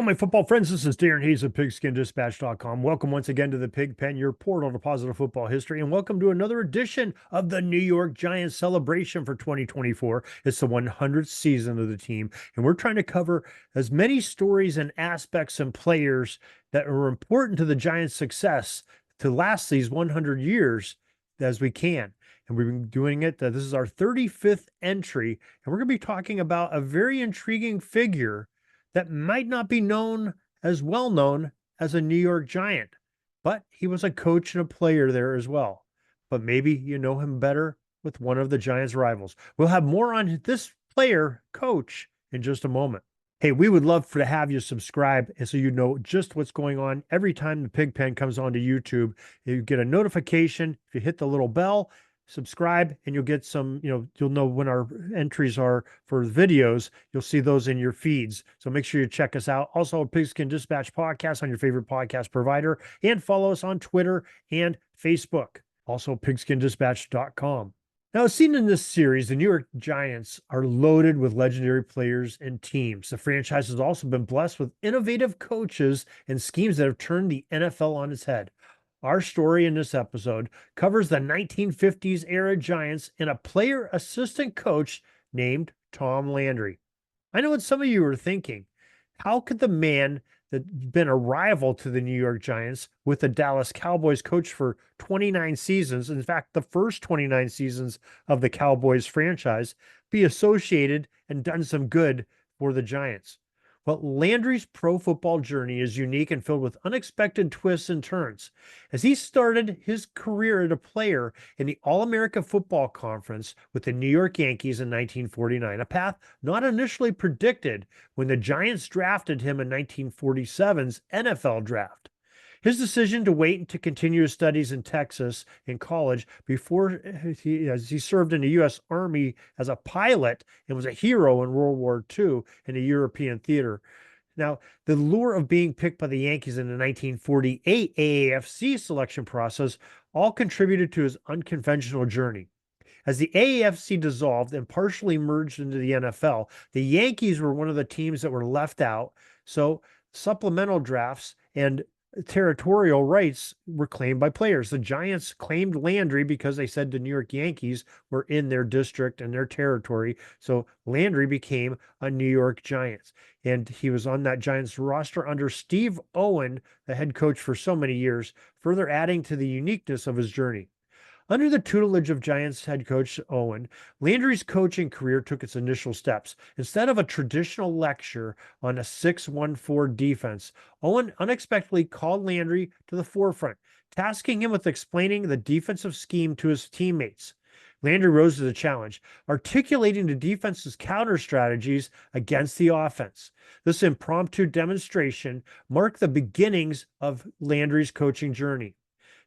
my football friends. This is Darren Hayes of PigskinDispatch.com. Welcome once again to the Pig Pen, your portal to positive football history, and welcome to another edition of the New York Giants celebration for 2024. It's the 100th season of the team, and we're trying to cover as many stories and aspects and players that are important to the Giants' success to last these 100 years as we can. And we've been doing it. This is our 35th entry, and we're going to be talking about a very intriguing figure that might not be known as well known as a New York Giant, but he was a coach and a player there as well. But maybe you know him better with one of the Giants' rivals. We'll have more on this player coach in just a moment. Hey, we would love to have you subscribe and so you know just what's going on every time the Pig Pen comes onto YouTube. You get a notification if you hit the little bell. Subscribe and you'll get some, you'll know when our entries are for videos. You'll see those in your feeds. So make sure you check us out. Also, Pigskin Dispatch podcast on your favorite podcast provider, and follow us on Twitter and Facebook. Also, pigskindispatch.com. Now, as seen in this series, the New York Giants are loaded with legendary players and teams. The franchise has also been blessed with innovative coaches and schemes that have turned the NFL on its head. Our story in this episode covers the 1950s era Giants and a player assistant coach named Tom Landry. I know what some of you are thinking. How could the man that's been a rival to the New York Giants with the Dallas Cowboys coach for 29 seasons, in fact, the first 29 seasons of the Cowboys franchise, be associated and done some good for the Giants? Well, Landry's pro football journey is unique and filled with unexpected twists and turns. As he started his career as a player in the All-America Football Conference with the New York Yankees in 1949, a path not initially predicted when the Giants drafted him in 1947's NFL draft. His decision to wait and to continue his studies in Texas in college before he served in the U.S. Army as a pilot and was a hero in World War II in the European theater. Now, the lure of being picked by the Yankees in the 1948 AAFC selection process all contributed to his unconventional journey. As the AAFC dissolved and partially merged into the NFL, the Yankees were one of the teams that were left out, so supplemental drafts and territorial rights were claimed by players. The Giants claimed Landry because they said the New York Yankees were in their district and their territory. So Landry became a New York Giants. And he was on that Giants roster under Steve Owen, the head coach for so many years, further adding to the uniqueness of his journey. Under the tutelage of Giants head coach Owen, Landry's coaching career took its initial steps. Instead of a traditional lecture on a 6-1-4 defense, Owen unexpectedly called Landry to the forefront, tasking him with explaining the defensive scheme to his teammates. Landry rose to the challenge, articulating the defense's counter strategies against the offense. This impromptu demonstration marked the beginnings of Landry's coaching journey.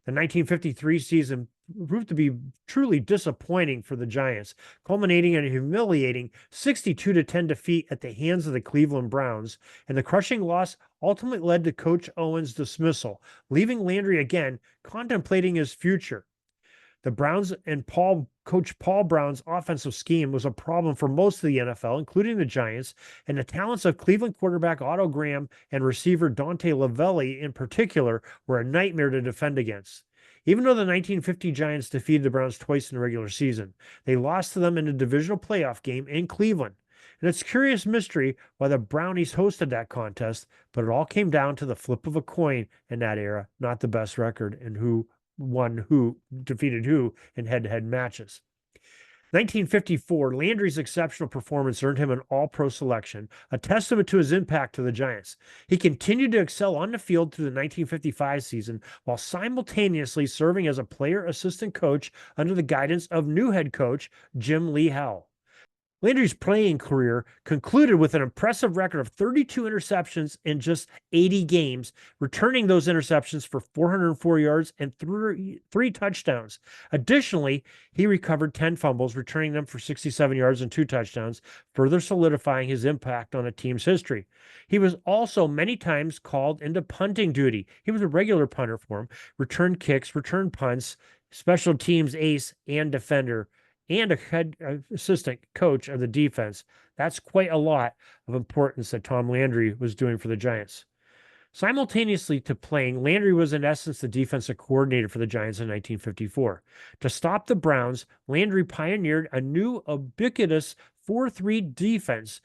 The 1953 season proved to be truly disappointing for the Giants, culminating in a humiliating 62-10 defeat at the hands of the Cleveland Browns, and the crushing loss ultimately led to Coach Owen's dismissal, leaving Landry again contemplating his future. The Browns and Coach Paul Brown's offensive scheme was a problem for most of the NFL, including the Giants, and the talents of Cleveland quarterback Otto Graham and receiver Dante Lavelli in particular were a nightmare to defend against. Even though the 1950 Giants defeated the Browns twice in the regular season, they lost to them in a divisional playoff game in Cleveland. And it's a curious mystery why the Brownies hosted that contest, but it all came down to the flip of a coin in that era, not the best record and who defeated who in head-to-head matches. 1954, Landry's exceptional performance earned him an All-Pro selection, a testament to his impact to the Giants. He continued to excel on the field through the 1955 season while simultaneously serving as a player assistant coach under the guidance of new head coach Jim Lee Howell. Landry's playing career concluded with an impressive record of 32 interceptions in just 80 games, returning those interceptions for 404 yards and three touchdowns. Additionally, he recovered 10 fumbles, returning them for 67 yards and 2 touchdowns, further solidifying his impact on a team's history. He was also many times called into punting duty. He was a regular punter for him, returned kicks, returned punts, special teams ace, and defender and a head assistant coach of the defense. That's quite a lot of importance that Tom Landry was doing for the Giants. Simultaneously to playing, Landry was in essence the defensive coordinator for the Giants in 1954. To stop the Browns, Landry pioneered a new ubiquitous 4-3 defense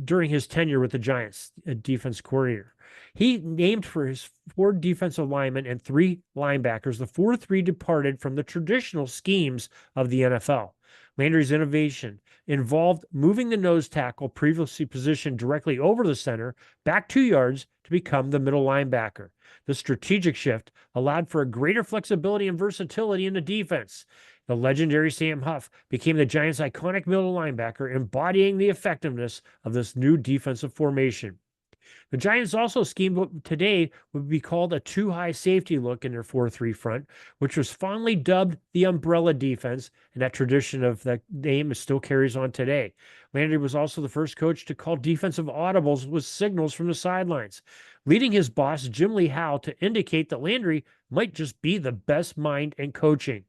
during his tenure with the Giants, defense coordinator. He named for his 4 defensive linemen and 3 linebackers. The 4-3 departed from the traditional schemes of the NFL. Landry's innovation involved moving the nose tackle, previously positioned directly over the center, back 2 yards to become the middle linebacker. The strategic shift allowed for a greater flexibility and versatility in the defense. The legendary Sam Huff became the Giants' iconic middle linebacker, embodying the effectiveness of this new defensive formation. The Giants also schemed what today would be called a 2-high safety look in their 4-3 front, which was fondly dubbed the umbrella defense, and that tradition of that name still carries on today. Landry was also the first coach to call defensive audibles with signals from the sidelines, leading his boss, Jim Lee Howe, to indicate that Landry might just be the best mind in coaching.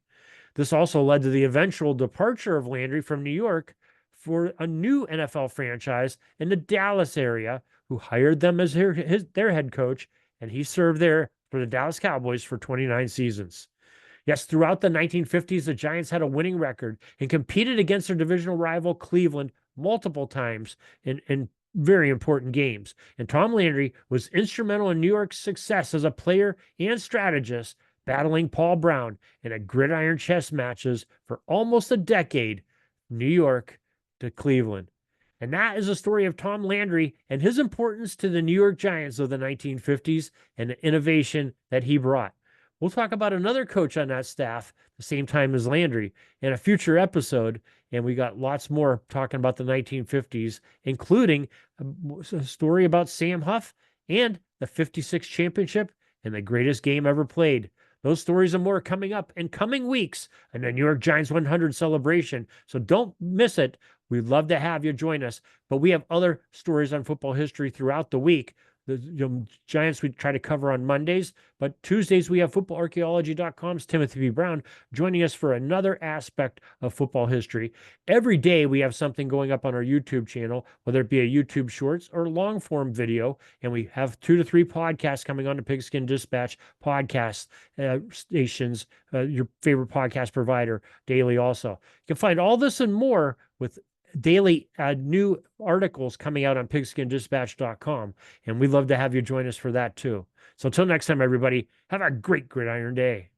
This also led to the eventual departure of Landry from New York for a new NFL franchise in the Dallas area, who hired them as their head coach, and he served there for the Dallas Cowboys for 29 seasons. Yes, throughout the 1950s, the Giants had a winning record and competed against their divisional rival Cleveland multiple times in very important games. And Tom Landry was instrumental in New York's success as a player and strategist, battling Paul Brown in a gridiron chess matches for almost a decade, New York to Cleveland. And that is a story of Tom Landry and his importance to the New York Giants of the 1950s and the innovation that he brought. We'll talk about another coach on that staff the same time as Landry in a future episode. And we got lots more talking about the 1950s, including a story about Sam Huff and the 56 championship and the greatest game ever played. Those stories and more coming up in coming weeks in the New York Giants 100 celebration. So don't miss it. We'd love to have you join us, but we have other stories on football history throughout the week. The Giants we try to cover on Mondays, but Tuesdays we have footballarchaeology.com's Timothy B. Brown joining us for another aspect of football history. Every day we have something going up on our YouTube channel, whether it be a YouTube Shorts or long form video, and we have 2 to 3 podcasts coming on to Pigskin Dispatch podcast stations, your favorite podcast provider daily also. You can find all this and more with daily new articles coming out on pigskindispatch.com. And we'd love to have you join us for that too. So until next time, everybody, have a great gridiron day.